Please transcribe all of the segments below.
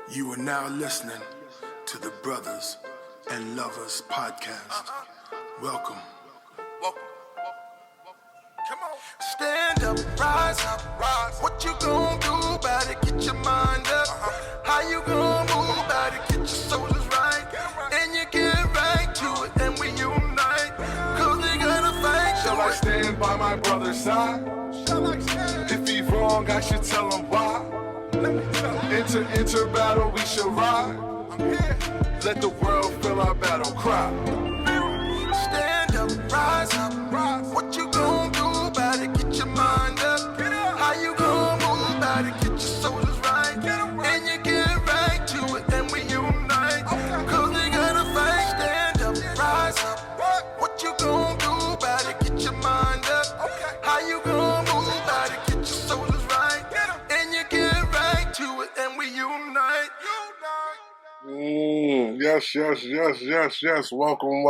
You are now listening to the Brothers and Lovers Podcast. Welcome. Come on. Stand up, rise up, rise. What you gonna do about it? Get your mind up. How you gonna move about it? Get your shoulders right. And you get right to it, and we unite. Cause they gonna fight. Shall I stand by my brother's side? If he wrong, I should tell him why. Enter battle, we shall ride. Let the world feel our battle cry. Stand up, rise up, rise. What you gonna do about it? Get your mind up. How you gonna move about it? Get your shoulders right. And you get right to it, and we unite. Cause they gonna fight. Stand up, rise up. What you gonna do about it? Get your mind up. How you gonna move about it? Get your shoulders right. And you get right to it, and we unite. Yes. Welcome.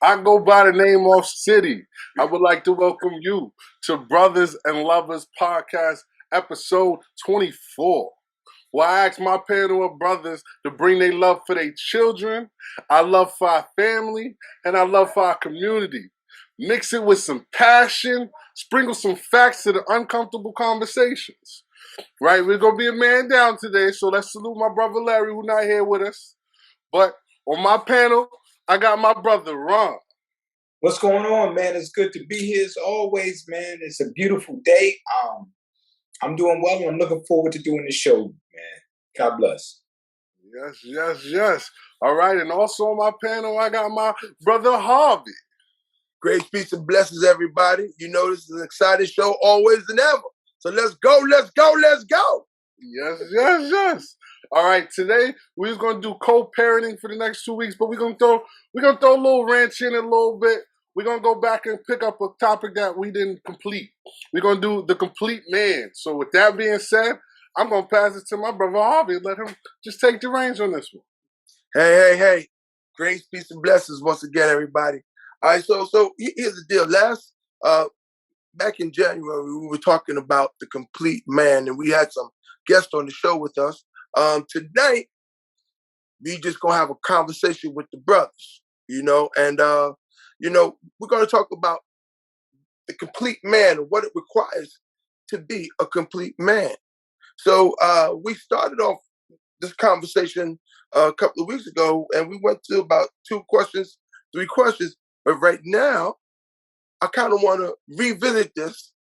I go by the name of City. I would like to welcome you to Brothers and Lovers Podcast, episode 24. Where I ask my panel of brothers to bring their love for their children, our love for our family, and our love for our community. Mix it with some passion, sprinkle some facts to the uncomfortable conversations. Right, we're going to be a man down today, so let's salute my brother Larry, who's not here with us. But on my panel, I got my brother Ron. What's going on, man? It's good to be here as always, man. It's a beautiful day. I'm doing well, and I'm looking forward to doing the show, man. God bless. Yes. All right, and also on my panel, I got my brother Harvey. Grace, peace, and blessings, everybody. You know this is an exciting show, always and ever. So let's go. Yes. All right, today we're gonna do co-parenting for the next 2 weeks, but we're gonna throw a little wrench in a little bit. We're gonna go back and pick up a topic that we didn't complete. We're gonna do the complete man. So with that being said, I'm gonna pass it to my brother Harvey and let him just take the reins on this one. Hey. Grace, peace, and blessings once again, everybody. All right, so here's the deal. Back in January, we were talking about the complete man, and we had some guests on the show with us. Tonight, we just gonna have a conversation with the brothers, and we're gonna talk about the complete man and what it requires to be a complete man. So we started off this conversation a couple of weeks ago, and we went to about 3 questions. But right now, I kind of want to revisit this,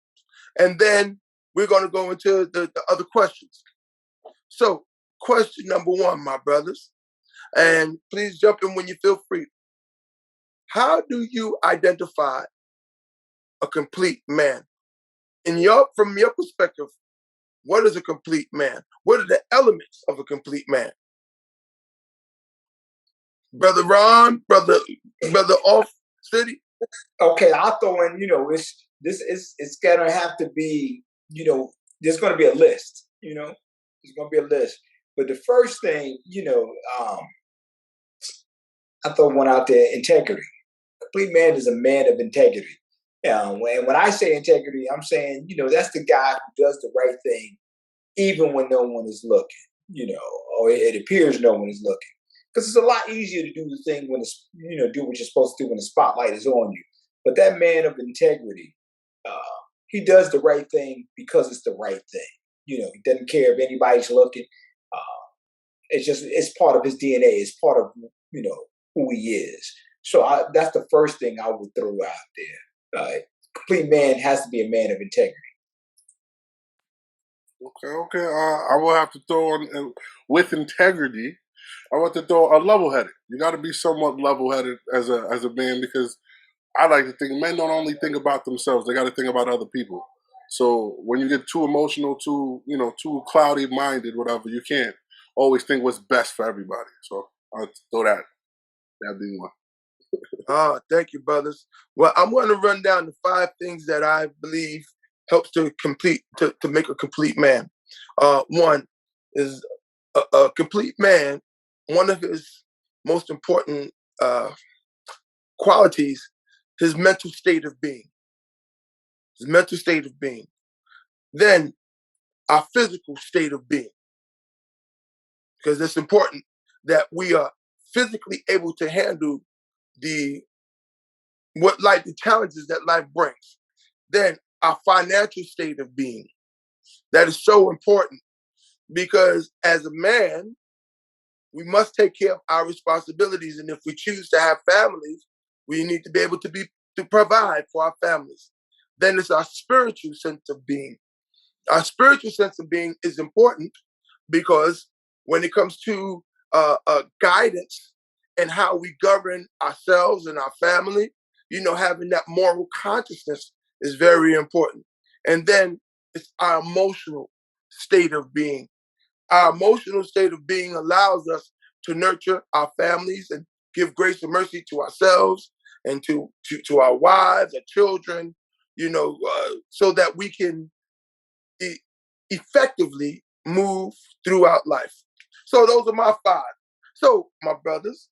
and then we're going to go into the other questions. So, question number 1, my brothers, and please jump in when you feel free. How do you identify a complete man? From your perspective, what is a complete man? What are the elements of a complete man? Brother Ron, brother Off City. Okay, I'll throw in. It's gonna have to be. There's gonna be a list. There's gonna be a list. But the first thing, I throw one out there: integrity. A complete man is a man of integrity. When I say integrity, I'm saying, that's the guy who does the right thing, even when no one is looking. Or it appears no one is looking. Because it's a lot easier to do the thing when it's, do what you're supposed to do when the spotlight is on you. But that man of integrity, he does the right thing because it's the right thing. He doesn't care if anybody's looking. It's part of his DNA. It's part of, who he is. So that's the first thing I would throw out there. Complete man has to be a man of integrity. Okay. I will have to throw on with integrity. I want to throw a level-headed. You got to be somewhat level-headed as a man, because I like to think men don't only think about themselves; they got to think about other people. So when you get too emotional, too cloudy-minded, whatever, you can't always think what's best for everybody. So I'll throw that being one. Thank you, brothers. Well, I'm going to run down the 5 things that I believe helps to make a complete man. One is a complete man. One of his most important qualities, his mental state of being. Then our physical state of being. because it's important that we are physically able to handle the challenges that life brings. Then our financial state of being. That is so important because as a man, we must take care of our responsibilities. And if we choose to have families, we need to be able to provide for our families. Then it's our spiritual sense of being. Our spiritual sense of being is important because when it comes to guidance and how we govern ourselves and our family, having that moral consciousness is very important. And then it's our emotional state of being. Our emotional state of being allows us to nurture our families and give grace and mercy to ourselves and to our wives, our children, so that we can effectively move throughout life. So those are my 5. So, my brothers,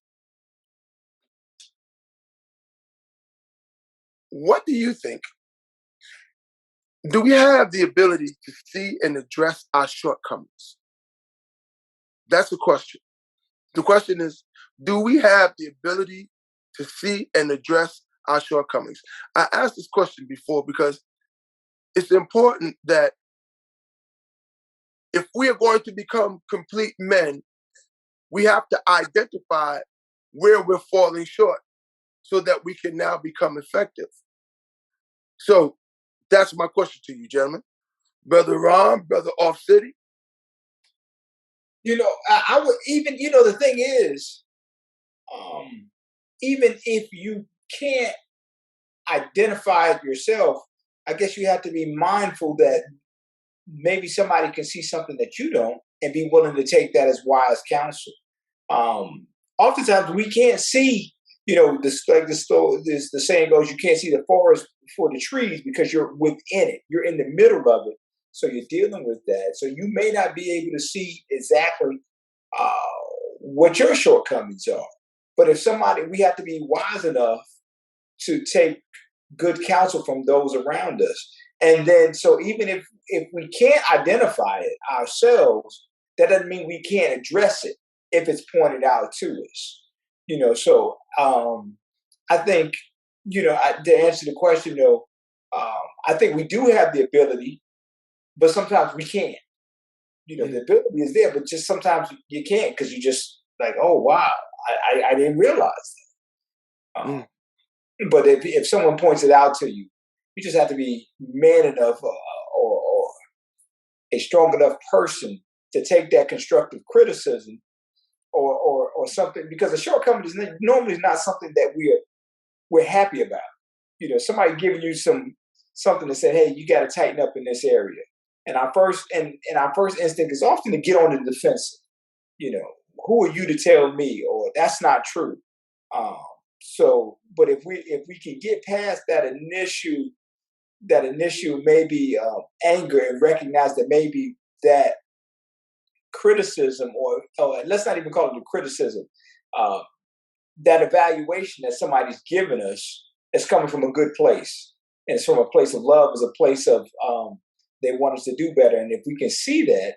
what do you think? Do we have the ability to see and address our shortcomings? That's the question. The question is, do we have the ability to see and address our shortcomings? I asked this question before because it's important that if we are going to become complete men, we have to identify where we're falling short so that we can now become effective. So that's my question to you, gentlemen. Brother Ron, Brother Off City. I would even, the thing is, even if you can't identify it yourself, I guess you have to be mindful that maybe somebody can see something that you don't and be willing to take that as wise counsel. Oftentimes we can't see, the saying goes, you can't see the forest for the trees because you're within it. You're in the middle of it. So you're dealing with that. So you may not be able to see exactly what your shortcomings are. But we have to be wise enough to take good counsel from those around us. And then, so even if we can't identify it ourselves, that doesn't mean we can't address it if it's pointed out to us. So I think, to answer the question though, I think we do have the ability, but sometimes we can't. The ability is there, but just sometimes you can't because you just like, oh wow, I didn't realize that. But if someone points it out to you, you just have to be man enough or a strong enough person to take that constructive criticism or something, because a shortcoming is normally not something that we're happy about. Somebody giving you something that said, hey, you got to tighten up in this area. And our first instinct is often to get on the defensive. Who are you to tell me? Or that's not true. But if we can get past that initial maybe anger and recognize that maybe that criticism, or let's not even call it a criticism, that evaluation that somebody's given us is coming from a good place, and it's from a place of love, is a place of they want us to do better. And if we can see that,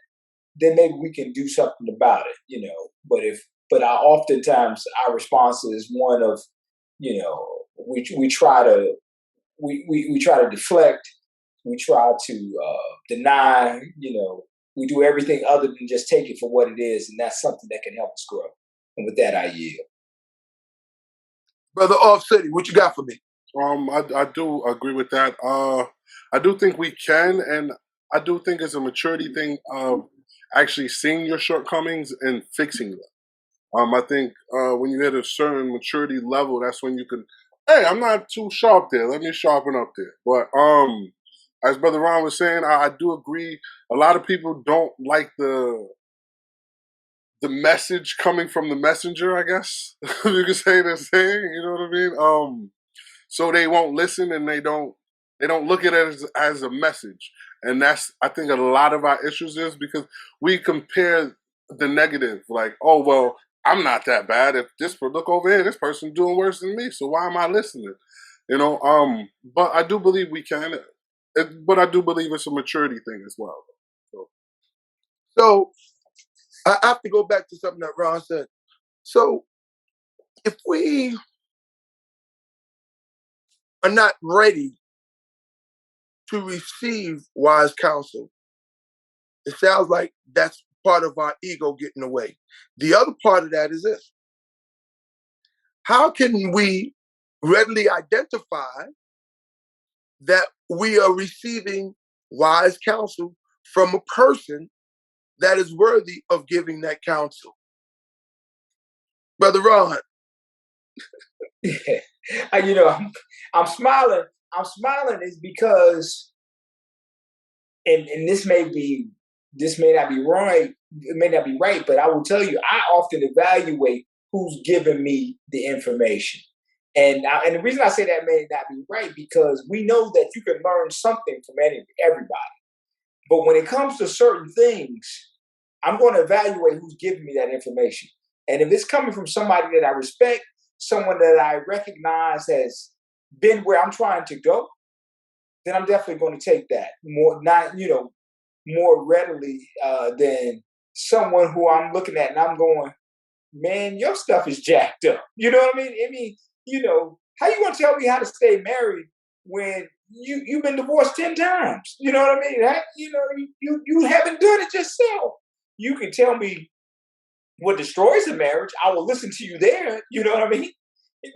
then maybe we can do something about it. But oftentimes our response is one of, we try to deflect, we try to deny, we do everything other than just take it for what it is, and that's something that can help us grow. And with that, I yield. Brother Off City, what you got for me? I do agree with that. I do think we can, and I do think it's a maturity thing of actually seeing your shortcomings and fixing them. I think when you hit a certain maturity level, that's when you can, hey, I'm not too sharp there. Let me sharpen up there. But as Brother Ron was saying, I do agree. A lot of people don't like the message coming from the messenger, I guess. You can say the saying, you know what I mean? So they won't listen, and they don't look at it as a message. And that's, I think, a lot of our issues is because we compare the negative, like, oh, well, I'm not that bad. If look over here, this person's doing worse than me, so why am I listening? But I do believe we can. But I do believe it's a maturity thing as well. So I have to go back to something that Ron said. So if we are not ready to receive wise counsel, it sounds like that's part of our ego getting away. The other part of that is this. How can we readily identify that we are receiving wise counsel from a person that is worthy of giving that counsel? Brother Ron. You know, I'm smiling. I'm smiling is because, and this may not be right. It may not be right, but I will tell you, I often evaluate who's giving me the information. And the reason I say that may not be right, because we know that you can learn something from everybody. But when it comes to certain things, I'm going to evaluate who's giving me that information. And if it's coming from somebody that I respect, someone that I recognize has been where I'm trying to go, then I'm definitely going to take that more readily than someone who I'm looking at and I'm going, man, your stuff is jacked up. You know what I mean? How you gonna tell me how to stay married when you've been divorced 10 times? You know what I mean? You haven't done it yourself. You can tell me what destroys a marriage. I will listen to you there. You know what I mean?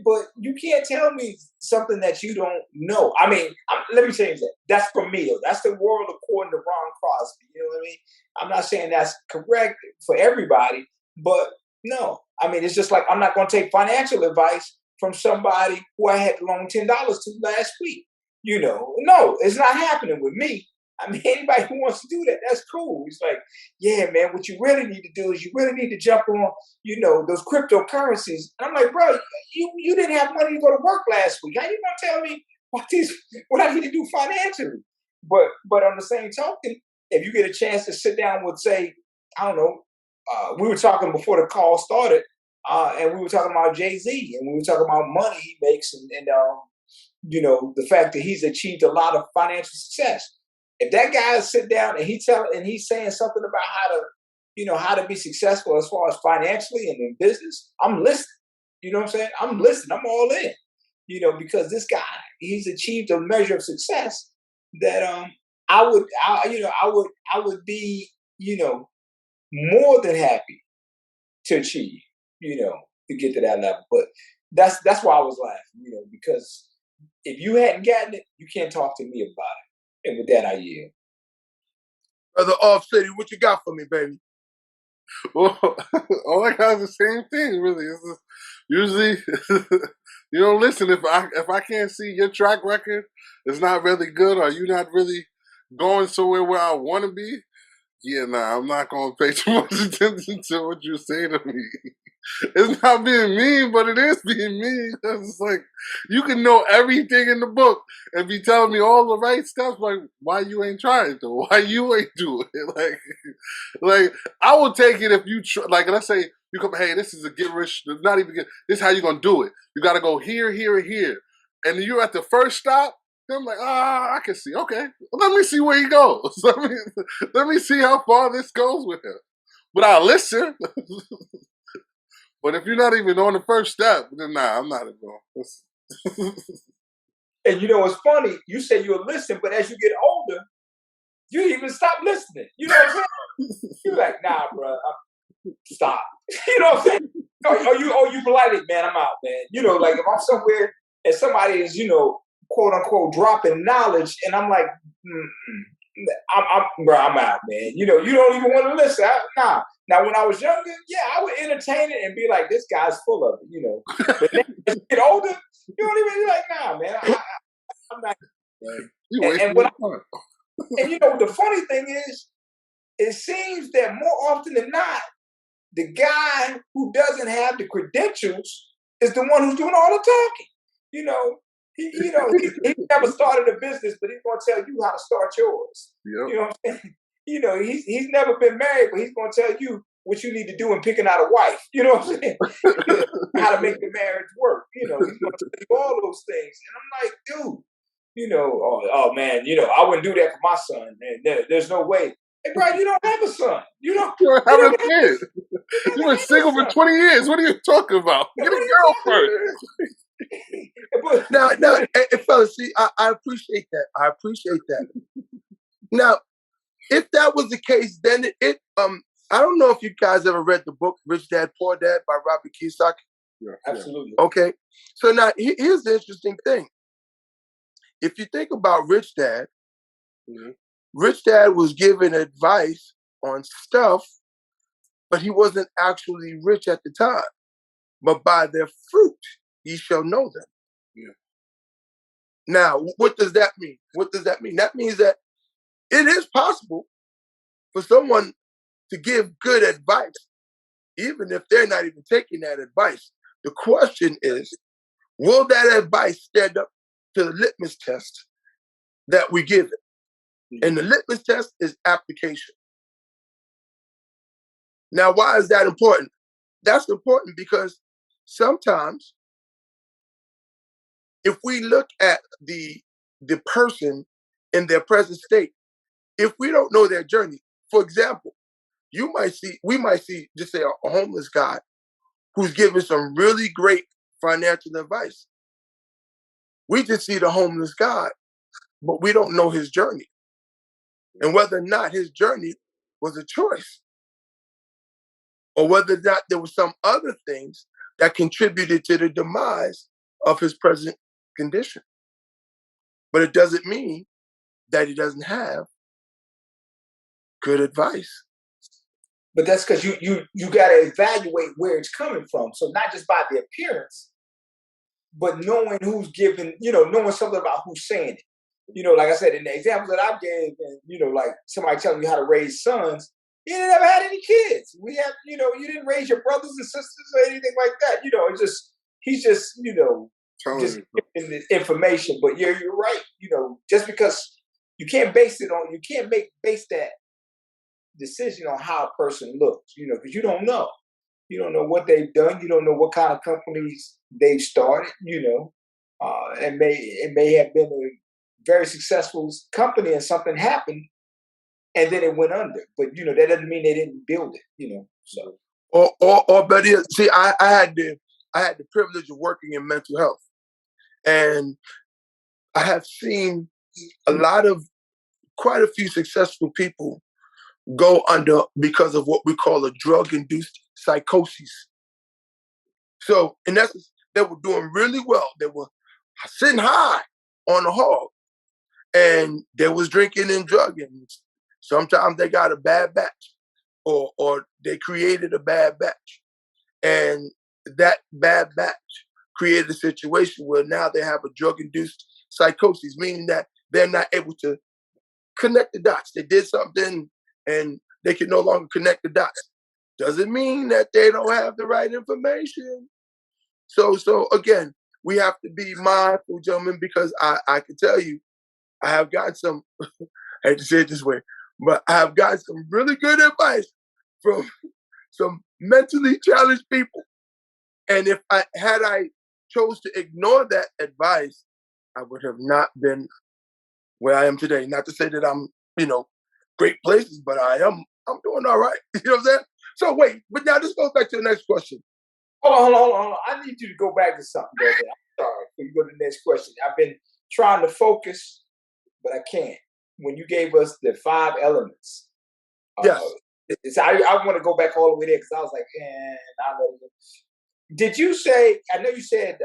But you can't tell me something that you don't know. I mean, let me change that. That's for me. That's the world according to Ron Crosby. You know what I mean? I'm not saying that's correct for everybody, but no. I mean, it's just like I'm not going to take financial advice from somebody who I had to loan $10 to last week. No, it's not happening with me. I mean, anybody who wants to do that, that's cool. It's like, yeah, man, what you really need to do is you really need to jump on, those cryptocurrencies. And I'm like, bro, you didn't have money to go to work last week. How you gonna tell me what I need to do financially? But on the same token, if you get a chance to sit down with, say, I don't know, we were talking before the call started, and we were talking about Jay-Z, and we were talking about money he makes, and the fact that he's achieved a lot of financial success. If that guy sit down and he's saying something about how to be successful as far as financially and in business, I'm listening. You know what I'm saying? I'm listening. I'm all in. Because this guy, he's achieved a measure of success that I would be more than happy to achieve. To get to that level. But that's why I was laughing. Because if you hadn't gotten it, you can't talk to me about it. And with that, I yield. Brother Off City, what you got for me, baby? Well, all I got is the same thing, really. It's just, usually, listen, if I can't see your track record, it's not really good, or you're not really going somewhere where I want to be, I'm not going to pay too much attention to what you say to me. It's not being mean, but it is being mean. It's like, you can know everything in the book and be telling me all the right stuff. Like, why you ain't trying to? Why you ain't doing it? Like I will take it if you let's say you come, hey, this is a get rich. Not even get. This is how you gonna do it. You got to go here, here, and here, and you're at the first stop. Then I'm like, I can see. Okay, let me see where he goes. Let me see how far this goes with him. But I'll listen. But if you're not even on the first step, then nah, I'm not involved. And it's funny, you say you'll listen, but as you get older, you even stop listening. You know what I'm saying? You're like, nah, bro, stop. You know what I'm saying? Or you politely, man, I'm out, man. Like if I'm somewhere and somebody is, quote unquote, dropping knowledge, and I'm like, I'm out, man. You don't even want to listen. Nah. Now, when I was younger, I would entertain it and be like, this guy's full of it, But then as you get older, you don't even be like, nah, man, I'm not. And the funny thing is, it seems that more often than not, the guy who doesn't have the credentials is the one who's doing all the talking. He never started a business, but he's going to tell you how to start yours. Yep. You know what I'm saying? He's never been married, but he's going to tell you what you need to do in picking out a wife. You know what I'm saying? How to make the marriage work. He's going to tell you all those things. And I'm like, dude, oh man, I wouldn't do that for my son. And there's no way. Hey, bro, you don't have a son. You don't have a have kid. never You were had a single for son. 20 years. What are you talking about? Get a What are girl you talking first. Now, fellas, see, I appreciate that. I appreciate that. Now, if that was the case, then I don't know if you guys ever read the book Rich Dad Poor Dad by Robert Kiyosaki. Yeah, Absolutely. Okay, so now here's the interesting thing. If you think about Rich Dad, Rich Dad was giving advice on stuff, but he wasn't actually rich at the time. But by their fruit, ye shall know them. Yeah. Now, what does that mean? What does that mean? That means that it is possible for someone to give good advice, even if they're not even taking that advice. The question is, will that advice stand up to the litmus test that we give it? And the litmus test is application. Now, why is that important? That's important because sometimes if we look at the person in their present state, if we don't know their journey, for example, we might see, just say a homeless guy who's giving some really great financial advice. We just see the homeless guy, but we don't know his journey and whether or not his journey was a choice or whether or not there were some other things that contributed to the demise of his present condition. But it doesn't mean that he doesn't have good advice. But that's because you got to evaluate where it's coming from. So not just by the appearance, but knowing who's giving, knowing something about who's saying it. Like I said, in the example that I gave, and like somebody telling you how to raise sons, you never had any kids. We have, you didn't raise your brothers and sisters or anything like that. It's just he's just, just giving the information. But you're right. Just because you can't base that decision on how a person looks. Because you don't know. You don't know what they've done. You don't know what kind of companies they've started. It may have been a very successful company and something happened and then it went under. But that doesn't mean they didn't build it. So or better, see, I had the privilege of working in mental health, and I have seen quite a few successful people go under because of what we call a drug-induced psychosis. So in essence, they were doing really well. They were sitting high on the hog, and they was drinking and drugging. Sometimes they got a bad batch, or they created a bad batch, and that bad batch created a situation where now they have a drug-induced psychosis, meaning that they're not able to connect the dots. They did something and they can no longer connect the dots. Doesn't mean that they don't have the right information. So again, we have to be mindful, gentlemen, because I can tell you, I have gotten some, I hate to say it this way, but I have gotten some really good advice from some mentally challenged people. And if I chose to ignore that advice, I would have not been where I am today. Not to say that I'm, great places, but I'm doing all right. You know what I'm saying? So wait, but now this goes back to the next question. Hold on. I need you to go back to something, brother. I'm sorry. Before you go to the next question, I've been trying to focus, but I can't. When you gave us the 5 elements, yes, I want to go back all the way there because I was like, I know. Did you say? I know you said.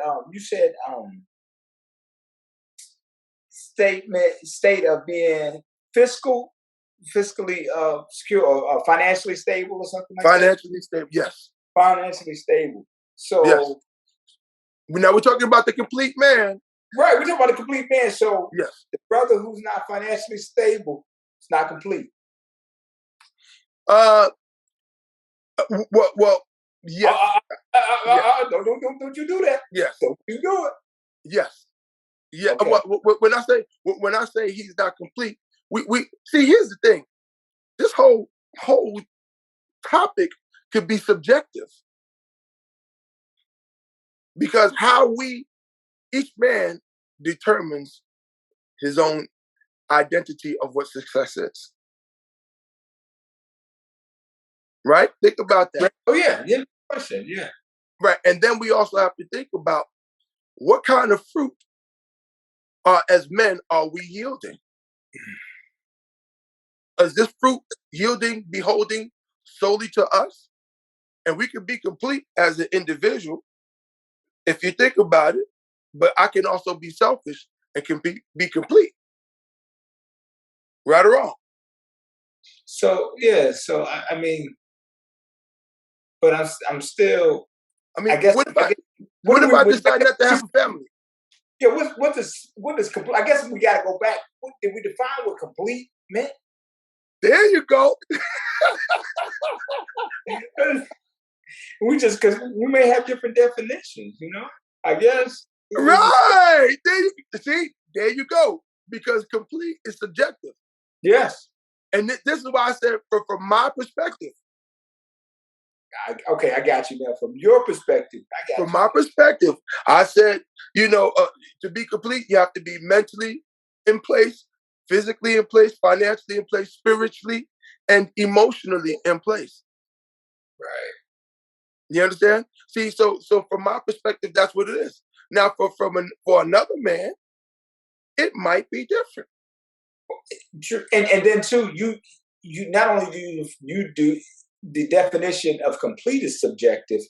State of being fiscally secure or financially stable or something like financially stable. Yes, financially stable. So yes. Now we're talking about the complete man. Right, we're talking about the complete man. So yes, the brother who's not financially stable is not complete. Well, yes. Don't you do that? Yes. Don't you do it? Yes. Yeah. Okay. When I say he's not complete, we see. Here's the thing: this whole topic could be subjective because each man determines his own identity of what success is. right? Think about that. Oh yeah, yeah. Question, yeah. Right, and then we also have to think about what kind of fruit, as men, are we yielding? Is this fruit yielding, beholding solely to us? And we can be complete as an individual if you think about it, but I can also be selfish and can be complete. Right or wrong? So yeah, so I mean, but I'm still. I mean, I guess. what if I I guess what if I what, decide not to have a family? yeah. What is complete? I guess we got to go back. What, did we define what complete meant? There you go. We just because we may have different definitions, I guess. Right. There you go. Because complete is subjective. Yes. And this is why I said from my perspective. Okay, I got you now. From your perspective, I got you. From my perspective, I said, to be complete, you have to be mentally in place, physically in place, financially in place, spiritually, and emotionally in place. Right. You understand? See, so from my perspective, that's what it is. Now, for another man, it might be different. And then too, you not only do you do the definition of complete is subjective,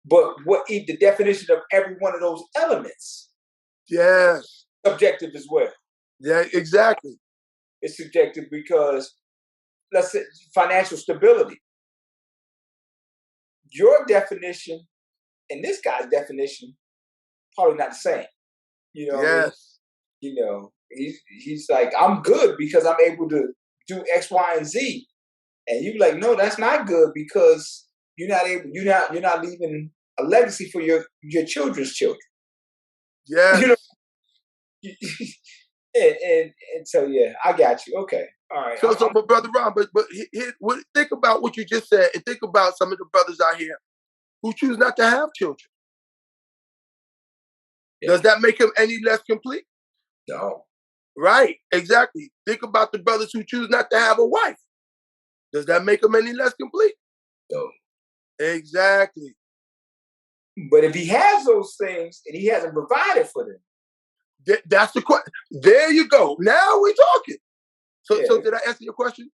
but what the definition of every one of those elements, yes, subjective as well. Yeah, exactly. It's subjective because, let's say, financial stability. Your definition and this guy's definition probably not the same. You know what I mean? He's like, I'm good because I'm able to do X, Y, and Z. And you be like, no, that's not good because you're not leaving a legacy for your children's children. Yes. And so yeah, I got you. Okay. All right. But Brother Ron, but think about what you just said and think about some of the brothers out here who choose not to have children. Yeah. Does that make them any less complete? No. Right, exactly. Think about the brothers who choose not to have a wife. Does that make them any less complete? No. Exactly. But if he has those things and he hasn't provided for them, that's the question. There you go. Now we're talking. So did I answer your question?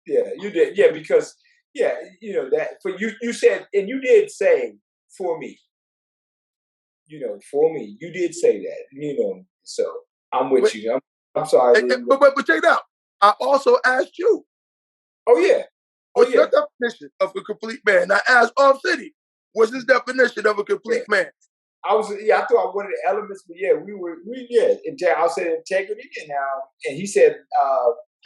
Yeah, you did. Yeah, because that for you said, and you did say for me. For me, you did say that. So I'm with you. I'm sorry. But check it out. I also asked you. Oh yeah. What's your definition of a complete man? I asked Off City. What's his definition of a complete man? I thought I wanted the elements, but I said integrity, and he said,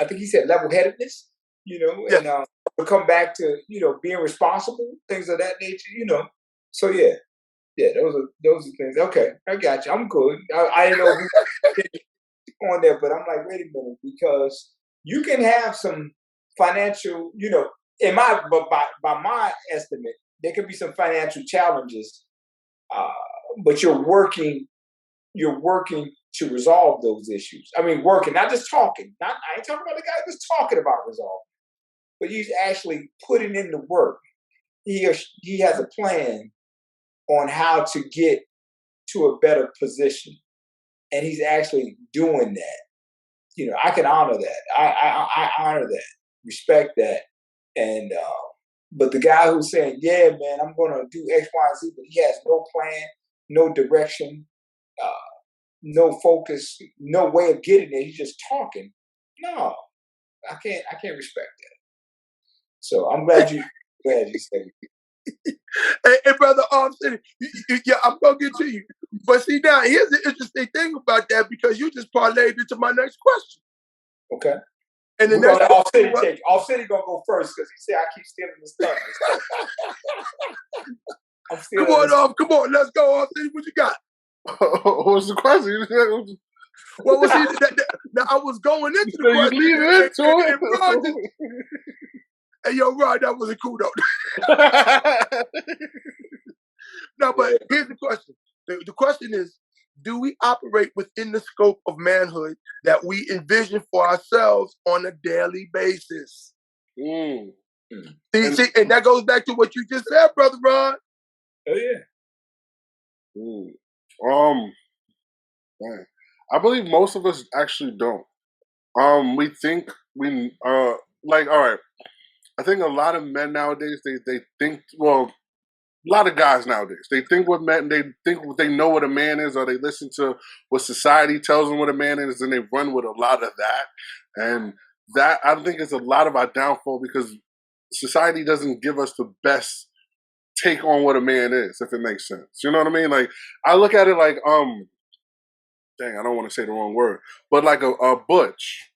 I think he said level-headedness, yes. And we'll come back to being responsible, things of that nature, So yeah, those are things. Okay, I got you. I'm good. I didn't know on there, but I'm like, wait a minute, because you can have some financial, by my estimate, there could be some financial challenges. But you're working to resolve those issues. I mean, working, not just talking. I ain't talking about the guy just talking about resolving, but he's actually putting in the work. He has a plan on how to get to a better position, and he's actually doing that. I can honor that. I honor that, respect that, and but the guy who's saying, "Yeah, man, I'm going to do X, Y, and Z," but he has no plan, no direction, no focus, no way of getting there. He's just talking. No, I can't respect that. So I'm glad you said it. Hey, brother, I'm gonna get to you. But see, now here's the interesting thing about that, because you just parlayed into my next question. Okay. And the next Off City gonna go first because he said I keep stealing his thunder. Come on, let's go, Off City. What you got? What's the question? Well, see, I was going into the question. You leave into it. Hey, yo, Rod, that wasn't cool though. No, but here's the question. The question is, do we operate within the scope of manhood that we envision for ourselves on a daily basis? See, and that goes back to what you just said, Brother Ron. Oh yeah. Man. I believe most of us actually don't. We think we like, all right. I think a lot of men nowadays they think, well, a lot of guys nowadays they think they know what a man is, or they listen to what society tells them what a man is, and they run with a lot of that. And that, I think, is a lot of our downfall, because society doesn't give us the best take on what a man is, if it makes sense. You know what I mean? Like, I look at it like, dang, I don't want to say the wrong word, but like a butch,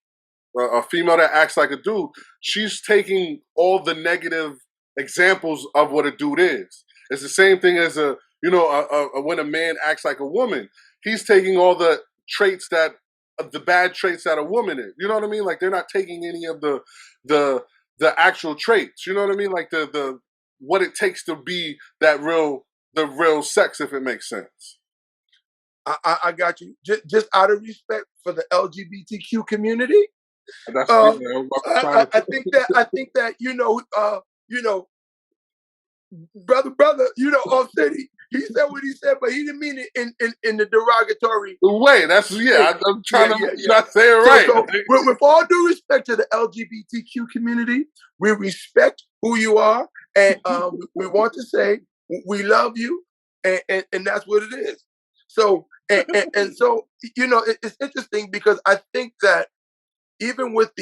a female that acts like a dude, she's taking all the negative examples of what a dude is. It's the same thing as when a man acts like a woman, he's taking all the traits the bad traits that a woman is. You know what I mean? Like, they're not taking any of the actual traits. You know what I mean? Like the what it takes to be the real sex, if it makes sense. I got you. Just out of respect for the LGBTQ community. That's I think that brother, off city, he said what he said, but he didn't mean it in the derogatory way. That's I'm trying to not say it right. So with all due respect to the LGBTQ community, we respect who you are, and we want to say we love you, and that's what it is. So and so it's interesting, because I think that even with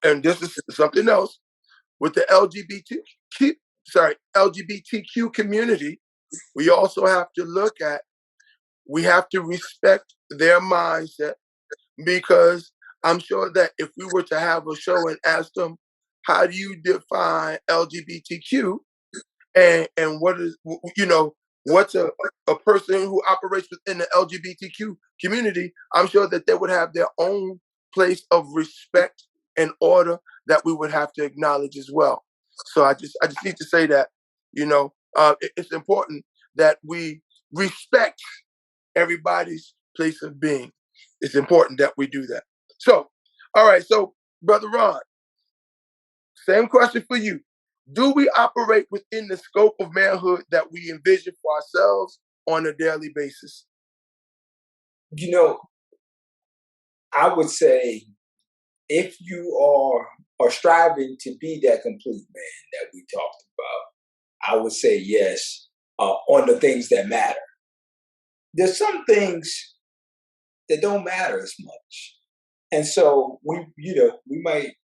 and this is something else, with the LGBTQ community, we also have to look at, we have to respect their mindset, because I'm sure that if we were to have a show and ask them, how do you define LGBTQ, and what is, what's a person who operates within the LGBTQ community, I'm sure that they would have their own place of respect and order that we would have to acknowledge as well. So I just need to say that, it's important that we respect everybody's place of being. It's important that we do that. So, all right. So, Brother Ron, same question for you. Do we operate within the scope of manhood that we envision for ourselves on a daily basis? I would say, if you are striving to be that complete man that we talked about, I would say yes, on the things that matter. There's some things that don't matter as much. And so we might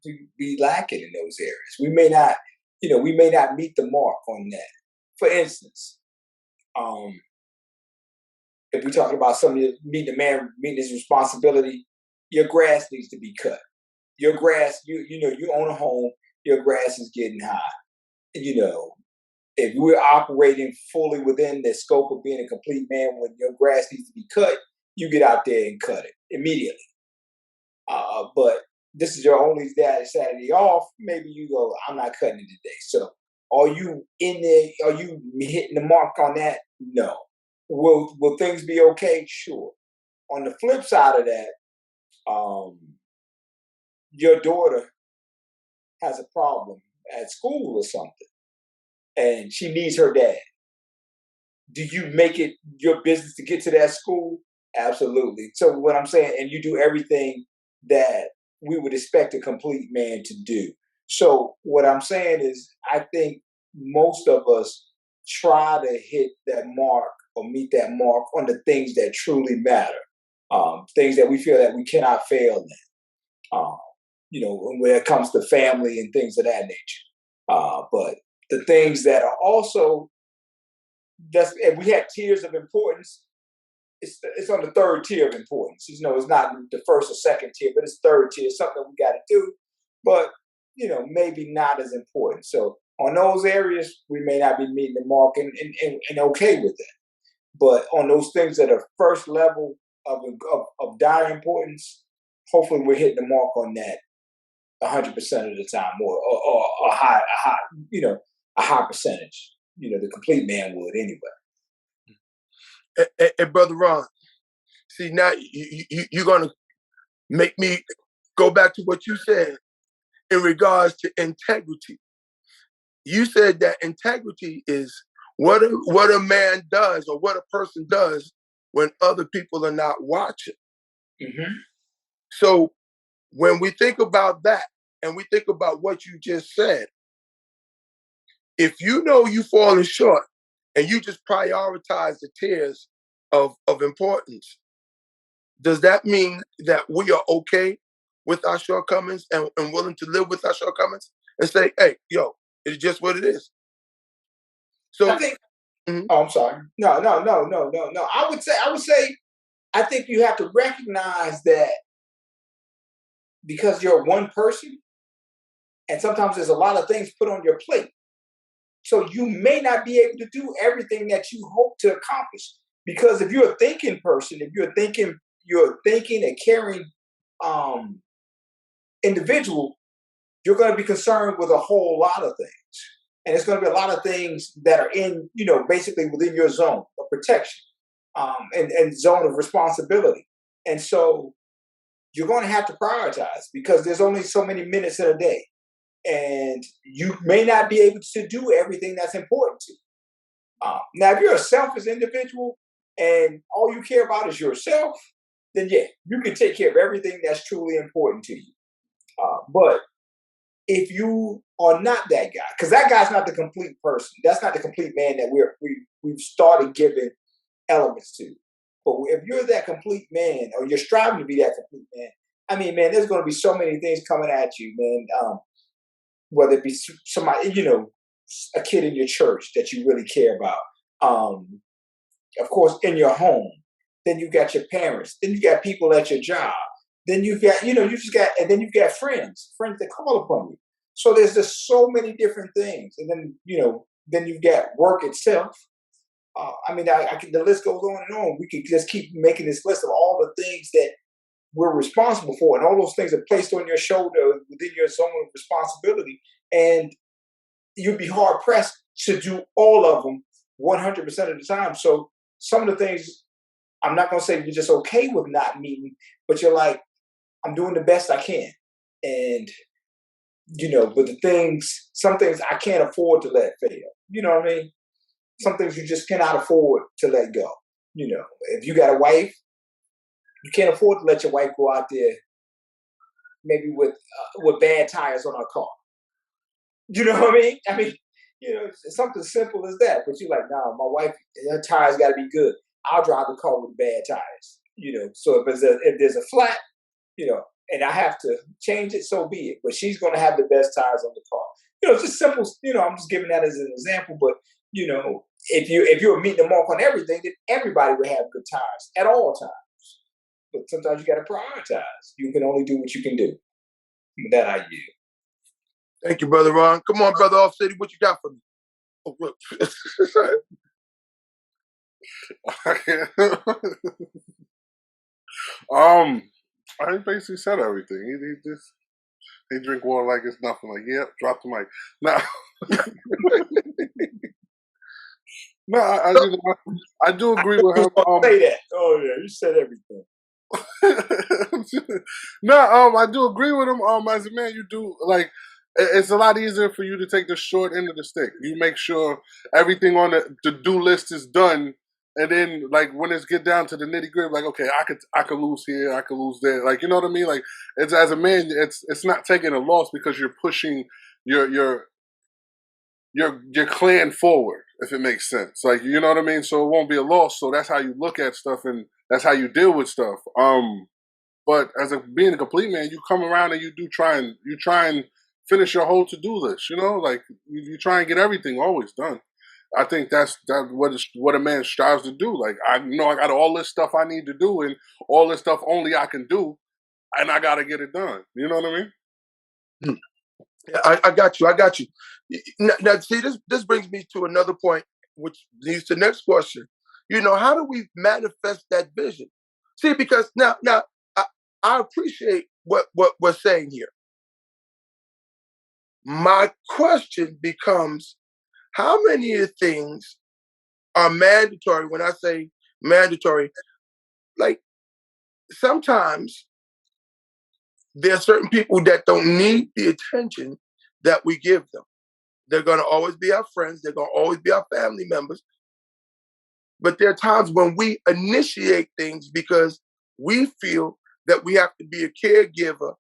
be lacking in those areas. We may not meet the mark on that. For instance, if we're talking about somebody meeting his responsibility, your grass needs to be cut. Your grass, you own a home, your grass is getting high. If we're operating fully within the scope of being a complete man, when your grass needs to be cut, you get out there and cut it immediately. But this is your only Saturday off. Maybe you go, I'm not cutting it today. So are you in there? Are you hitting the mark on that? No. Will things be okay? Sure. On the flip side of that, your daughter has a problem at school or something, and she needs her dad. Do you make it your business to get to that school? Absolutely. So what I'm saying, and you do everything that we would expect a complete man to do. So what I'm saying is, I think most of us try to hit that mark or meet that mark on the things that truly matter, things that we feel that we cannot fail in, when it comes to family and things of that nature. But the things that are also, if we had tiers of importance, it's on the third tier of importance. It's not the first or second tier, but it's third tier. It's something we got to do, but maybe not as important. So on those areas, we may not be meeting the mark and okay with that. But on those things that are first level of dire importance, hopefully we're hitting the mark on that 100% of the time, or a high percentage. The complete man would anyway. And Brother Ron, see, now you're going to make me go back to what you said. in regards to integrity. You said that integrity is what a man does or what a person does when other people are not watching. Mm-hmm. So when we think about that and we think about what you just said, if you know you've fallen short and you just prioritize the tiers of importance, does that mean that we are okay with our shortcomings and willing to live with our shortcomings and say, hey, yo, it's just what it is? So I think. Oh, I'm sorry. No. I would say, I think you have to recognize that because you're one person, and sometimes there's a lot of things put on your plate. So you may not be able to do everything that you hope to accomplish. Because if you're a thinking person, if you're thinking and caring individual, you're going to be concerned with a whole lot of things. And it's going to be a lot of things that are in, basically within your zone of protection and zone of responsibility. And so you're going to have to prioritize because there's only so many minutes in a day. And you may not be able to do everything that's important to you. Now, if you're a selfish individual and all you care about is yourself, then yeah, you can take care of everything that's truly important to you. But if you are not that guy, because that guy's not the complete person, that's not the complete man that we've started giving elements to. But if you're that complete man, or you're striving to be that complete man, I mean, man, there's going to be so many things coming at you, man. Whether it be somebody, a kid in your church that you really care about. Of course, in your home. Then you got your parents. Then you got people at your job. Then you've got, and then you've got friends that call upon you. So there's just so many different things. And then, then you've got work itself. The list goes on and on. We could just keep making this list of all the things that we're responsible for, and all those things are placed on your shoulder within your zone of responsibility. And you'd be hard pressed to do all of them 100% of the time. So some of the things, I'm not going to say you're just okay with not meeting, but you're like, I'm doing the best I can. And, but some things I can't afford to let fail. You know what I mean? Some things you just cannot afford to let go. If you got a wife, you can't afford to let your wife go out there maybe with bad tires on her car. You know what I mean? It's something simple as that. But you're like, nah, my wife, her tires got to be good. I'll drive the car with bad tires. So if there's a flat, and I have to change it, so be it. But she's going to have the best tires on the car. It's just simple. I'm just giving that as an example. But if you're meeting the mark on everything, then everybody would have good tires at all times. But sometimes you got to prioritize. You can only do what you can do. That I yield. Thank you, Brother Ron. Come on, Brother Off City, what you got for me? Oh, look. I basically said everything. He drink water like it's nothing. Like, yep, drop the mic. No, I do agree with him. Say that. Oh yeah, you said everything. No, I do agree with him. As a man, you do like. It's a lot easier for you to take the short end of the stick. You make sure everything on the to-do list is done, and then like when it's get down to the nitty gritty, like okay, I could lose here, I could lose there. Like you know what I mean? Like it's as a man, it's not taking a loss because you're pushing your clan forward, if it makes sense. Like you know what I mean? So it won't be a loss. So that's how you look at stuff and that's how you deal with stuff. But as being a complete man, you come around and you try and finish your whole to-do list. Like you try and get everything always done. I think that's what a man strives to do. Like I got all this stuff I need to do, and all this stuff only I can do, and I got to get it done. You know what I mean? I got you. Now, see, this brings me to another point, which leads to the next question. How do we manifest that vision? See, because now I appreciate what we're saying here. My question becomes, how many of the things are mandatory? When I say mandatory, like sometimes there are certain people that don't need the attention that we give them. They're going to always be our friends. They're going to always be our family members. But there are times when we initiate things because we feel that we have to be a caregiver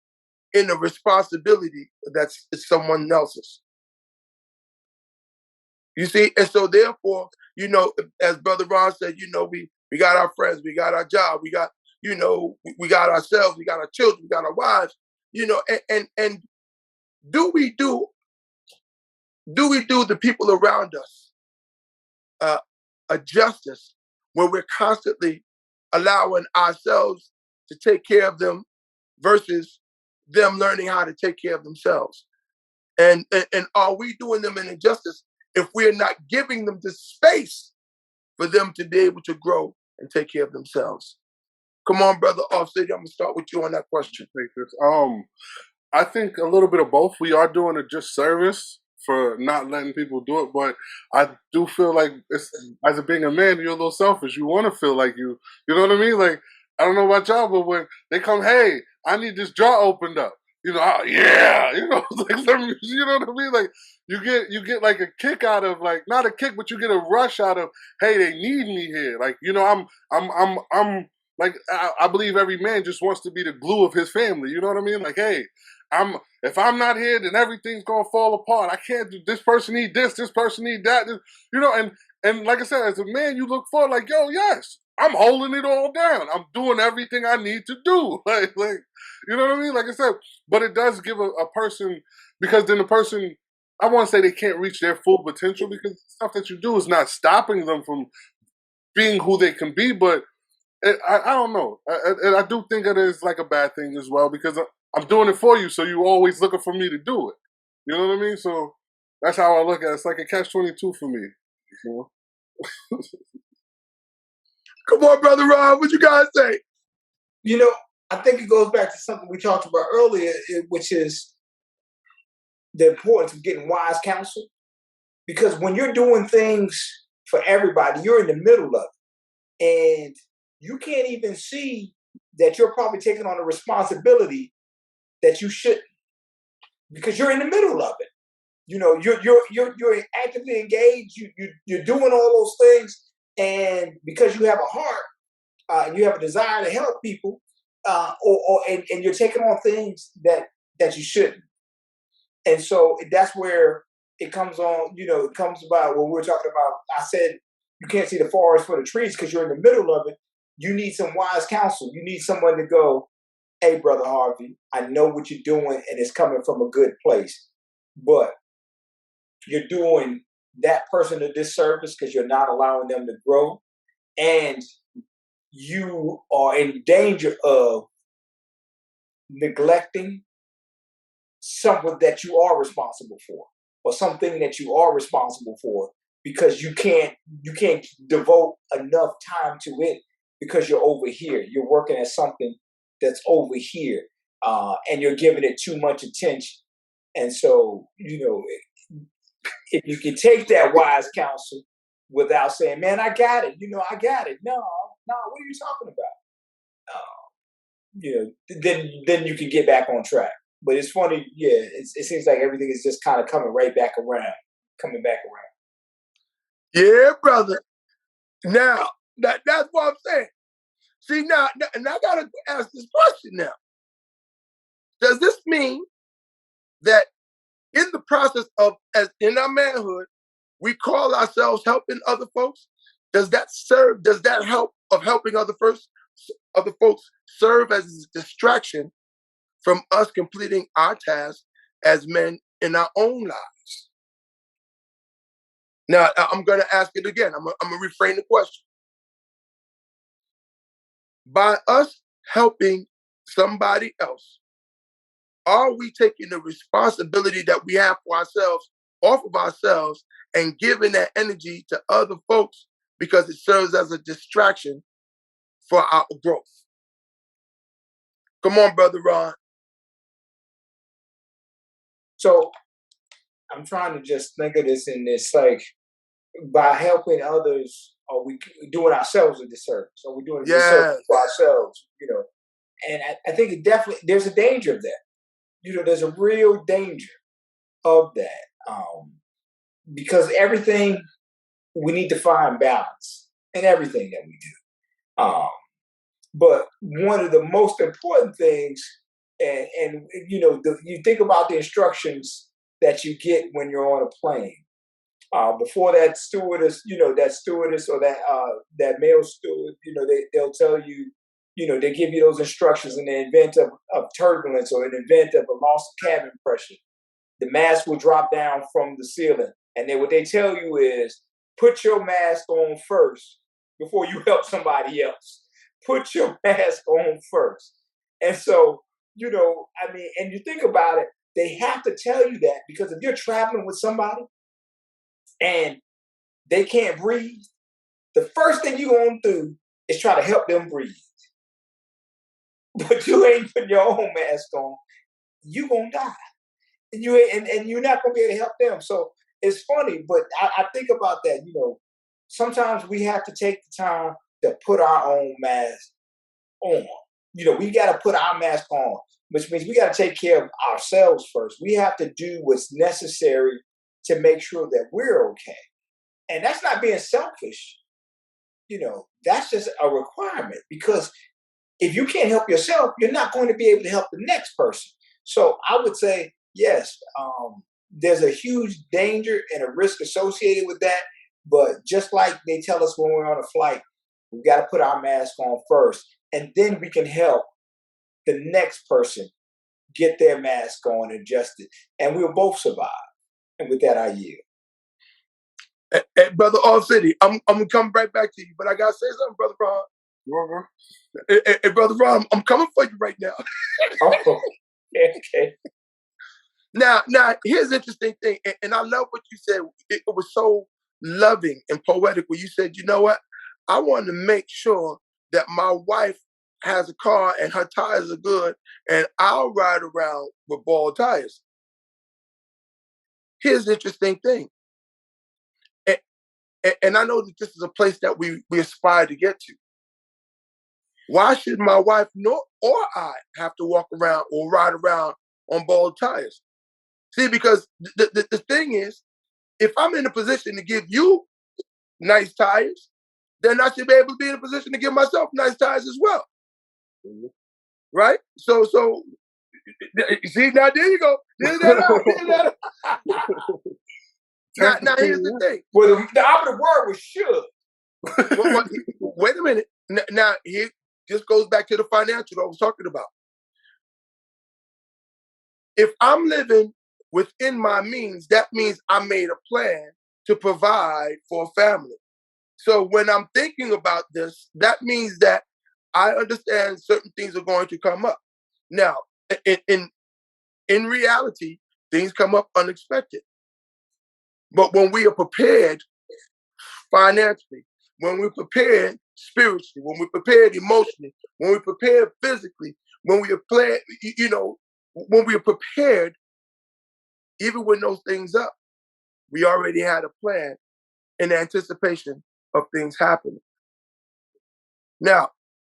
in a responsibility that's someone else's. You see? And so therefore, as Brother Ron said, we got our friends, we got our job, we got, we got ourselves, we got our children, we got our wives, and do we do the people around us a justice when we're constantly allowing ourselves to take care of them versus them learning how to take care of themselves? And are we doing them an injustice if we're not giving them the space for them to be able to grow and take care of themselves? Come on, Brother Offcity, I'm gonna start with you on that question. I think a little bit of both. We are doing a disservice for not letting people do it, but I do feel like as being a man, you're a little selfish. You want to feel like you know what I mean? Like, I don't know about y'all, but when they come, hey, I need this jar opened up. Yeah, like you know what I mean? Like you get like a kick out of, like, not a kick, but you get a rush out of, hey, they need me here. Like, I'm like, I believe every man just wants to be the glue of his family. You know what I mean? Like, hey, if I'm not here, then everything's gonna fall apart. I can't do this. Person need this person need that. And like I said, as a man, you look forward, like, yo, yes, I'm holding it all down. I'm doing everything I need to do. Like, you know what I mean? Like I said, but it does give a person, because then the person, I want to say they can't reach their full potential, because the stuff that you do is not stopping them from being who they can be. But I don't know. I do think it is like a bad thing as well, because I'm doing it for you, so you're always looking for me to do it. You know what I mean? So that's how I look at it. It's like a catch-22 for me. You know? Come on, Brother Ron, what you guys say? I think it goes back to something we talked about earlier, which is the importance of getting wise counsel. Because when you're doing things for everybody, you're in the middle of it. And you can't even see that you're probably taking on a responsibility that you shouldn't, because you're in the middle of it. You're actively engaged. You're doing all those things, and because you have a heart, and you have a desire to help people, and you're taking on things that you shouldn't. And so that's where it comes on. It comes about when we're talking about. I said you can't see the forest for the trees because you're in the middle of it. You need some wise counsel. You need someone to go, hey, Brother Harvey, I know what you're doing, and it's coming from a good place, but you're doing that person a disservice because you're not allowing them to grow, and you are in danger of neglecting something that you are responsible for, or something that you are responsible for, because you can't devote enough time to it because you're over here. You're working at something that's over here, and you're giving it too much attention. And so, if you can take that wise counsel without saying, man, I got it. I got it. No, what are you talking about? Then you can get back on track. But it's funny, yeah, it seems like everything is just kind of coming back around. Yeah, brother. Now, that's what I'm saying. See, now, and I got to ask this question now. Does this mean that in the process of, as in our manhood, we call ourselves helping other folks? Does that help of helping other folks serve as a distraction from us completing our task as men in our own lives? Now, I'm going to ask it again. I'm going to reframe the question. By us helping somebody else, are we taking the responsibility that we have for ourselves off of ourselves and giving that energy to other folks because it serves as a distraction for our growth? Come on, Brother Ron. So I'm trying to just think of this in this, like, by helping others, are we doing ourselves a disservice? Are we doing a disservice for ourselves? And I think it definitely, there's a danger of that. There's a real danger of that, because everything, we need to find balance in everything that we do. But one of the most important things, and you think about the instructions that you get when you're on a plane. Before that stewardess, or that male steward, they'll tell you, they give you those instructions in the event of turbulence or in the event of a loss of cabin pressure. The mask will drop down from the ceiling, and then what they tell you is put your mask on first before you help somebody else. Put your mask on first. And so, and you think about it, they have to tell you that because if you're traveling with somebody and they can't breathe, the first thing you're going to do is try to help them breathe. But you ain't putting your own mask on, you're going to die. And you're not going to be able to help them. So it's funny, but I think about that. Sometimes we have to take the time to put our own mask on. We got to put our mask on, which means we got to take care of ourselves first. We have to do what's necessary to make sure that we're okay. And that's not being selfish. That's just a requirement, because if you can't help yourself, you're not going to be able to help the next person. So I would say, yes, there's a huge danger and a risk associated with that. But just like they tell us when we're on a flight, we've got to put our mask on first, and then we can help the next person get their mask on and adjusted, and we'll both survive. And with that, I yield. Hey, Brother All City, I'm gonna come right back to you, but I gotta say something, Brother Ron. Hey, Brother Ron, I'm coming for you right now. Oh, okay. Now, here's the interesting thing, and I love what you said. It was so loving and poetic when you said, you know what? I want to make sure that my wife has a car and her tires are good, and I'll ride around with bald tires. Here's the interesting thing. And I know that this is a place that we aspire to get to. Why should my wife or I have to walk around or ride around on bald tires? See, because the thing is, if I'm in a position to give you nice tires, then I should be able to be in a position to give myself nice tires as well. Mm-hmm. Right? So, see, now there you go. There's that out. Now, here's the thing. Well, the operative word was should. Wait a minute. Now, here just goes back to the financial I was talking about. If I'm living within my means, that means I made a plan to provide for a family. So when I'm thinking about this, that means that I understand certain things are going to come up. Now, in reality, things come up unexpected. But when we are prepared financially, when we're prepared spiritually, when we're prepared emotionally, when we're prepared physically, when we are prepared, when we are prepared, even when those things up, we already had a plan in anticipation of things happening. Now,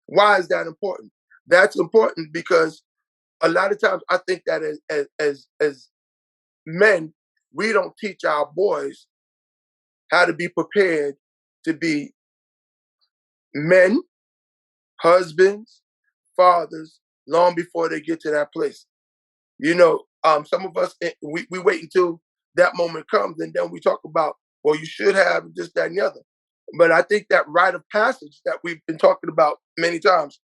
why is that important? That's important because a lot of times I think that as men, we don't teach our boys how to be prepared to be men, husbands, fathers, long before they get to that place. Some of us, we wait until that moment comes, and then we talk about, well, you should have this, that, and the other. But I think that rite of passage that we've been talking about many times,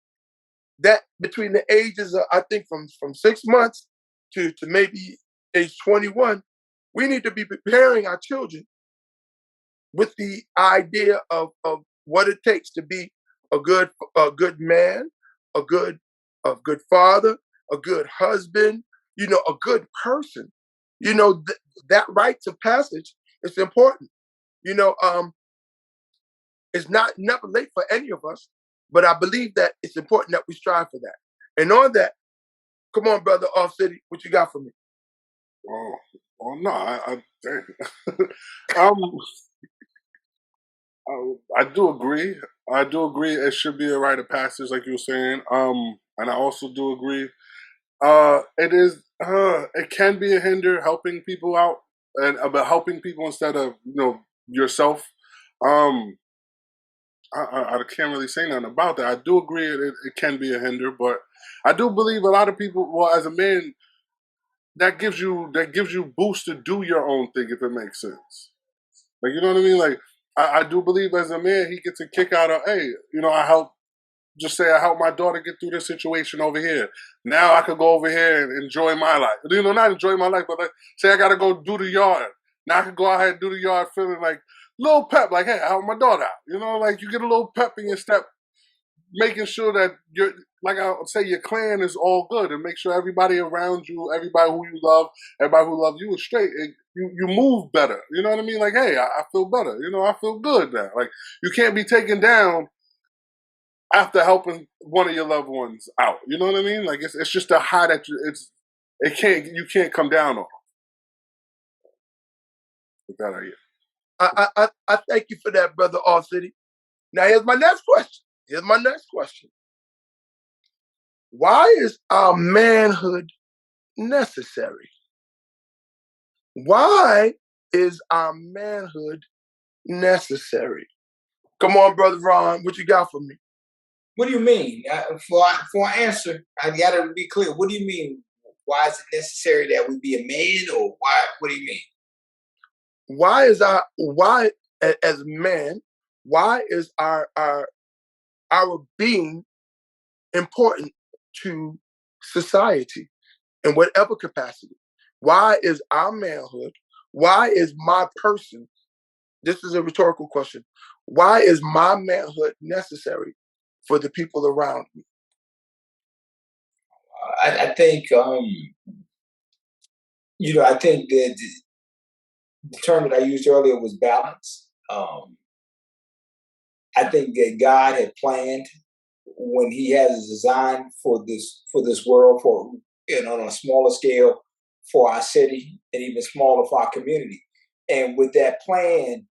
that between the ages of, I think from 6 months to maybe age 21, we need to be preparing our children with the idea of what it takes to be a good man, a good father, a good husband, a good person. That rites of passage is important. It's never late for any of us, but I believe that it's important that we strive for that. And on that, come on, brother Off City, what you got for me? Oh no, I I do agree. It should be a rite of passage, like you were saying. and I also do agree. It can be a hinder helping people out and about helping people instead of yourself. I can't really say nothing about that. I do agree it can be a hinder, but I do believe a lot of people. Well, as a man, that gives you boost to do your own thing if it makes sense. Like, you know what I mean? Like, I do believe as a man, he gets a kick out of, hey, I help. Just say I helped my daughter get through this situation over here. Now I could go over here and enjoy my life. Not enjoy my life, but like, say I got to go do the yard. Now I could go out here and do the yard feeling like little pep, like, hey, I helped my daughter out. Like you get a little pep in your step, making sure that like I would say, your clan is all good and make sure everybody around you, everybody who you love, everybody who loves you is straight. You move better. You know what I mean? Like, hey, I feel better. I feel good now. Like, you can't be taken down after helping one of your loved ones out. You know what I mean? Like, it's just a high that you can't come down on. With that idea. I thank you for that, Brother All City. Now here's my next question. Why is our manhood necessary? Why is our manhood necessary? Come on, Brother Ron, what you got for me? What do you mean? For an answer, I got to be clear. What do you mean? Why is it necessary that we be a man, or why? What do you mean? Why as man? Why is our being important to society in whatever capacity? Why is our manhood? Why is my person? This is a rhetorical question. Why is my manhood necessary for the people around me? I think, I think that the term that I used earlier was balance. I think that God had planned when He has a design for this world, for on a smaller scale for our city and even smaller for our community. And with that plan,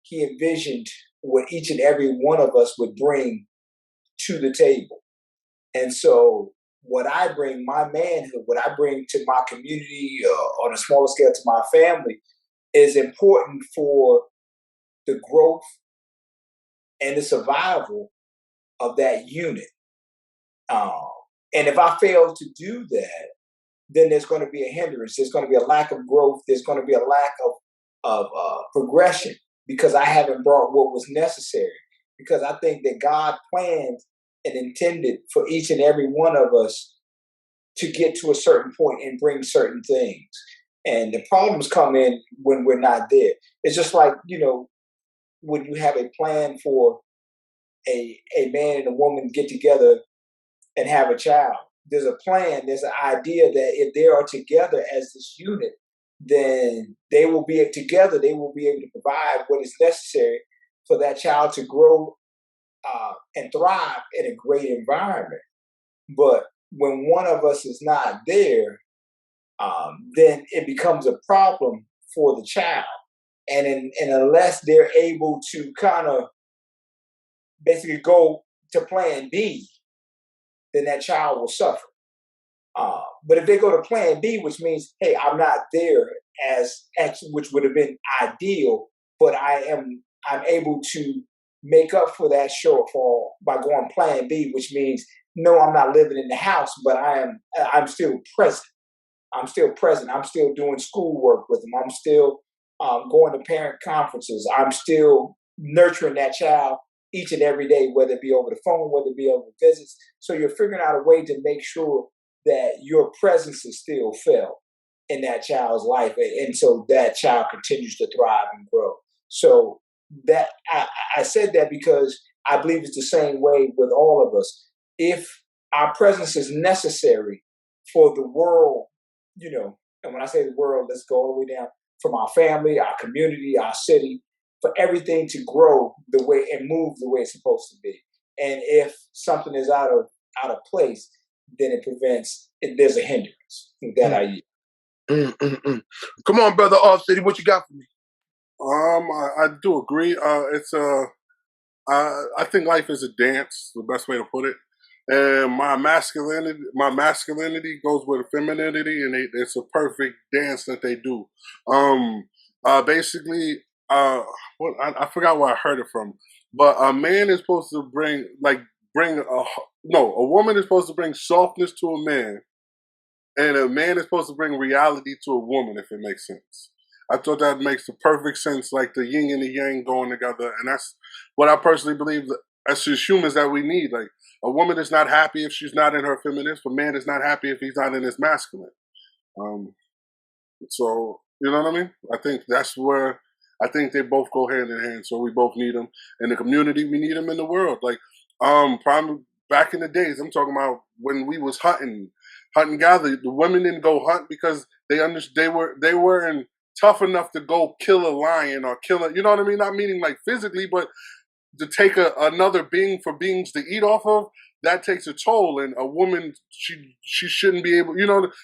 He envisioned what each and every one of us would bring to the table. And so what I bring, my manhood, what I bring to my community, on a smaller scale to my family, is important for the growth and the survival of that unit. And if I fail to do that, then there's going to be a hindrance. There's going to be a lack of growth. There's going to be a lack of progression, because I haven't brought what was necessary. Because I think that God planned and intended for each and every one of us to get to a certain point and bring certain things. And the problems come in when we're not there. It's just like, when you have a plan for a man and a woman get together and have a child, there's a plan, there's an idea that if they are together as this unit, then they will be together, they will be able to provide what is necessary for that child to grow and thrive in a great environment. But when one of us is not there, then it becomes a problem for the child. And unless they're able to kind of basically go to plan B, then that child will suffer. But if they go to plan B, which means, hey, I'm not there as X, which would have been ideal, but I'm able to make up for that shortfall by going plan B, which means, no, I'm not living in the house, but I'm still present. I'm still present. I'm still doing schoolwork with them. I'm still going to parent conferences. I'm still nurturing that child each and every day, whether it be over the phone, whether it be over visits. So you're figuring out a way to make sure that your presence is still felt in that child's life. And so that child continues to thrive and grow. So that I said that because I believe it's the same way with all of us. If our presence is necessary for the world, and when I say the world, let's go all the way down from our family, our community, our city, for everything to grow the way and move the way it's supposed to be. And if something is out of place, then it prevents it. There's a hindrance. That idea. Come on, Brother Off City, what you got for me? I do agree. I think life is a dance, the best way to put it. and my masculinity goes with femininity, and it's a perfect dance that they do. Basically, what I forgot where I heard it from, but a man is supposed to a woman is supposed to bring softness to a man, and a man is supposed to bring reality to a woman, if it makes sense. I thought that makes the perfect sense, like the yin and the yang going together, and that's what I personally believe as just humans that we need. Like, a woman is not happy if she's not in her feminist. A man is not happy if he's not in his masculine. So, you know what I mean? I think that's where I think they both go hand in hand. So we both need them in the community. We need them in the world. Like, probably back in the days, I'm talking about when we was hunting gather. The women didn't go hunt because they weren't tough enough to go kill a lion or kill a, you know what I mean? Not meaning like physically, but to take another being for beings to eat off of, that takes a toll. And a woman, she shouldn't be able,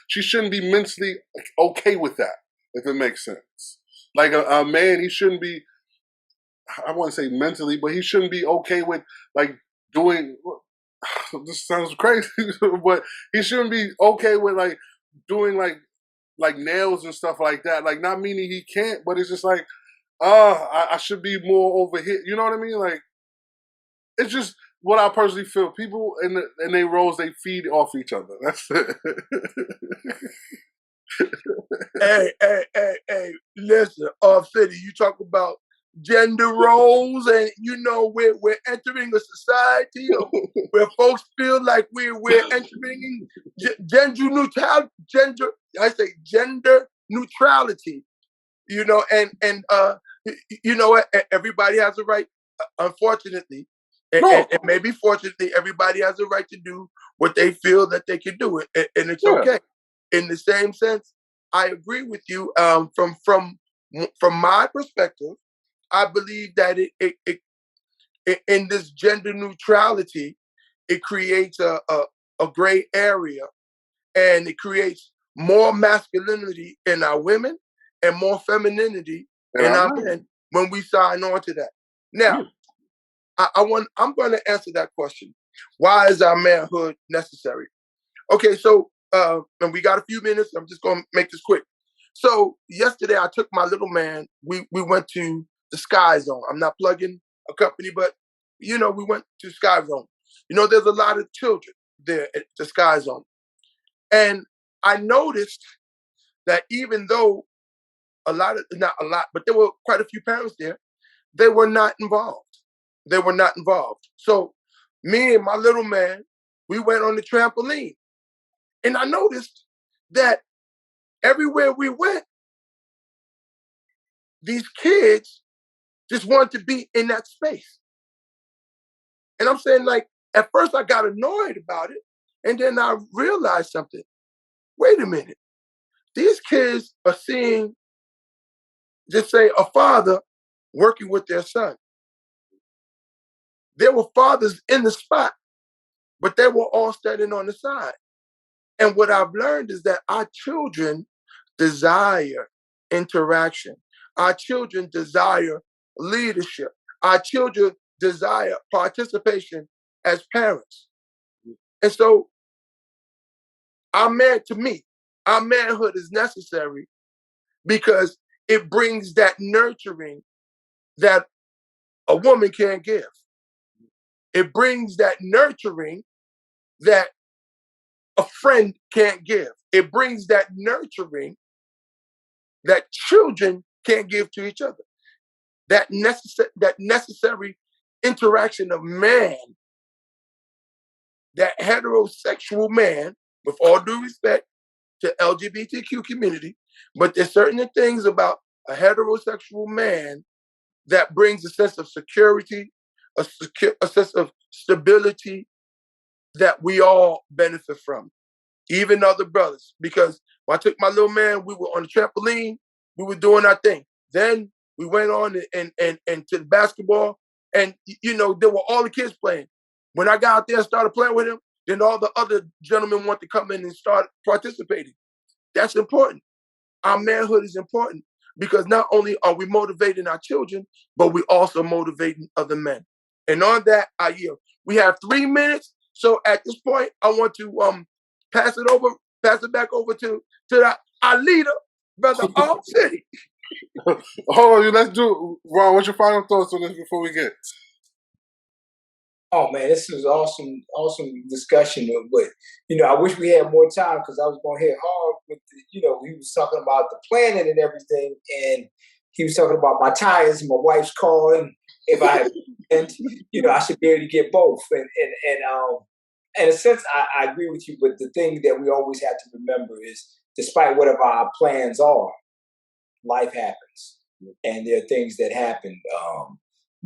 she shouldn't be mentally okay with that, if it makes sense. Like a man, he shouldn't be, I wouldn't say mentally, but he shouldn't be okay with like doing, this sounds crazy, but he shouldn't be okay with like doing like nails and stuff like that. Like, not meaning he can't, but it's just like, I should be more over here. You know what I mean? Like, it's just what I personally feel. People in their roles, they feed off each other. That's it. Hey, listen, Off City, you talk about gender roles, and we're entering a society where folks feel like we're entering gender neutrality. Everybody has a right, unfortunately, and maybe fortunately, everybody has a right to do what they feel that they can do it, and it's okay. In the same sense, I agree with you. From my perspective, I believe that it in this gender neutrality, it creates a gray area, and it creates more masculinity in our women and more femininity in our men when we sign on to that. Now, I'm going to answer that question. Why is our manhood necessary? Okay, so and we got a few minutes. I'm just going to make this quick. So yesterday, I took my little man. We went to the Sky Zone. I'm not plugging a company, but we went to Sky Zone. There's a lot of children there at the Sky Zone, and I noticed that even though not a lot, but there were quite a few parents there, they were not involved. So me and my little man, we went on the trampoline, and I noticed that everywhere we went, these kids just wanted to be in that space. And I'm saying, like, at first I got annoyed about it, and then I realized something. Wait a minute. These kids are seeing, just say, a father working with their son. There were fathers in the spot, but they were all standing on the side. And what I've learned is that our children desire interaction. Our children desire leadership. Our children desire participation as parents. And so our manhood is necessary because it brings that nurturing that a woman can't give. It brings that nurturing that a friend can't give. It brings that nurturing that children can't give to each other. That necessary interaction of man, that heterosexual man, with all due respect to LGBTQ community, but there's certain things about a heterosexual man that brings a sense of security, a sense of stability that we all benefit from, even other brothers. Because when I took my little man, we were on the trampoline, we were doing our thing. Then we went on and to the basketball, and there were all the kids playing. When I got out there and started playing with him, then all the other gentlemen want to come in and start participating. That's important. Our manhood is important because not only are we motivating our children, but we also motivating other men. And on that, I yield. We have 3 minutes, So at this point, I want to pass it back over to our leader, Brother Off City. Hold on, let's do Ron. What's your final thoughts on this before we get? Oh man, this was awesome discussion. But I wish we had more time because I was going to hit hard with he was talking about the planning and everything, and he was talking about my tires and my wife's car, and if I and I should be able to get both. And in a sense, I agree with you. But the thing that we always have to remember is, despite whatever our plans are, life happens, and there are things that happen.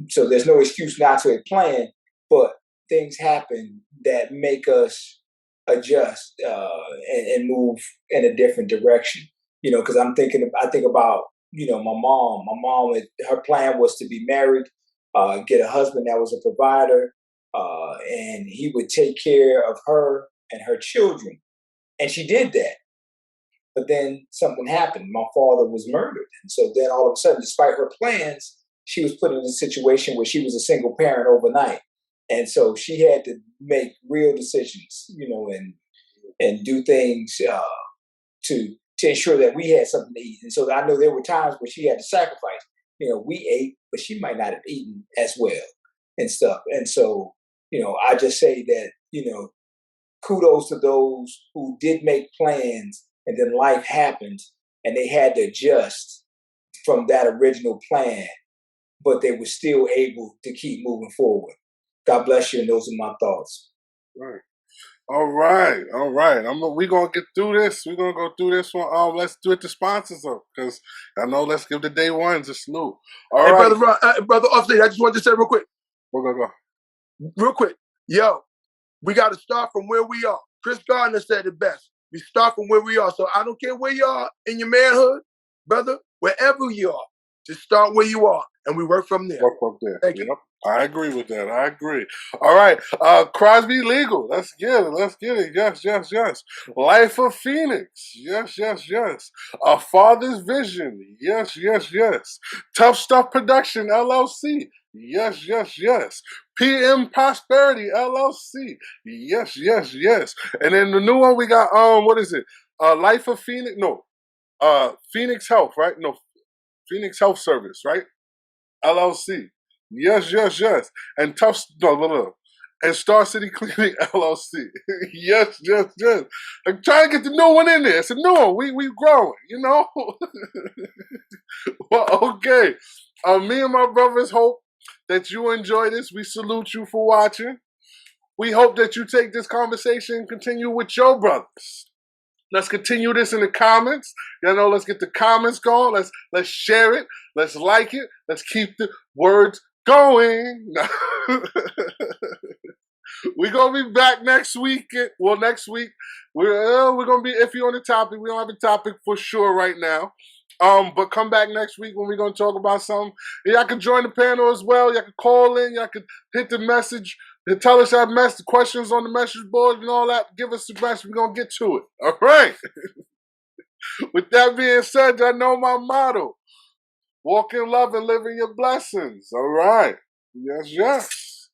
So there's no excuse not to plan. But things happen that make us adjust and move in a different direction. Because I think about my mom. My mom, her plan was to be married, get a husband that was a provider, and he would take care of her and her children. And she did that. But then something happened. My father was murdered, and so then all of a sudden, despite her plans, she was put in a situation where she was a single parent overnight. And so she had to make real decisions, and do things to ensure that we had something to eat. And so I know there were times where she had to sacrifice. We ate, but she might not have eaten as well and stuff. And so, I just say that, kudos to those who did make plans and then life happened and they had to adjust from that original plan, but they were still able to keep moving forward. God bless you, and those are my thoughts. Right. All right. We're gonna get through this. We're gonna go through this one. Let's do it to sponsors up, because I know. Let's give the day ones a salute. All hey, right, brother Offstate, I just wanted to say real quick. Go. Real quick, yo, we got to start from where we are. Chris Gardner said it best. We start from where we are. So I don't care where you are in your manhood, brother. Wherever you are, just start where you are, and we work from there. Thank you. I agree with that. I agree. All right. Crosby Legal. Let's get it. Yes. Life of Phoenix. Yes. A Father's Vision. Yes. Tough Stuff Production, LLC. Yes. PM Prosperity, LLC. Yes. And then the new one we got, what is it? Life of Phoenix? No. Phoenix Health, right? No. Phoenix Health Service, right? LLC. Yes. And and Star City Cleaning LLC. yes. I'm trying to get the new one in there. It's a new one. We growing, Well, okay. Me and my brothers hope that you enjoy this. We salute you for watching. We hope that you take this conversation and continue with your brothers. Let's continue this in the comments. Let's get the comments going. Let's share it. Let's like it. Let's keep the words going. We're gonna be back next week. Well, next week we're gonna be iffy on the topic. We don't have a topic for sure right now. But come back next week when we're gonna talk about something. Y'all can join the panel as well. Y'all can call in. Y'all can hit the message. And tell us our questions on the message board and all that. Give us the message. We're going to get to it. All right. With that being said, I know my motto. Walk in love and live in your blessings. All right. Yes.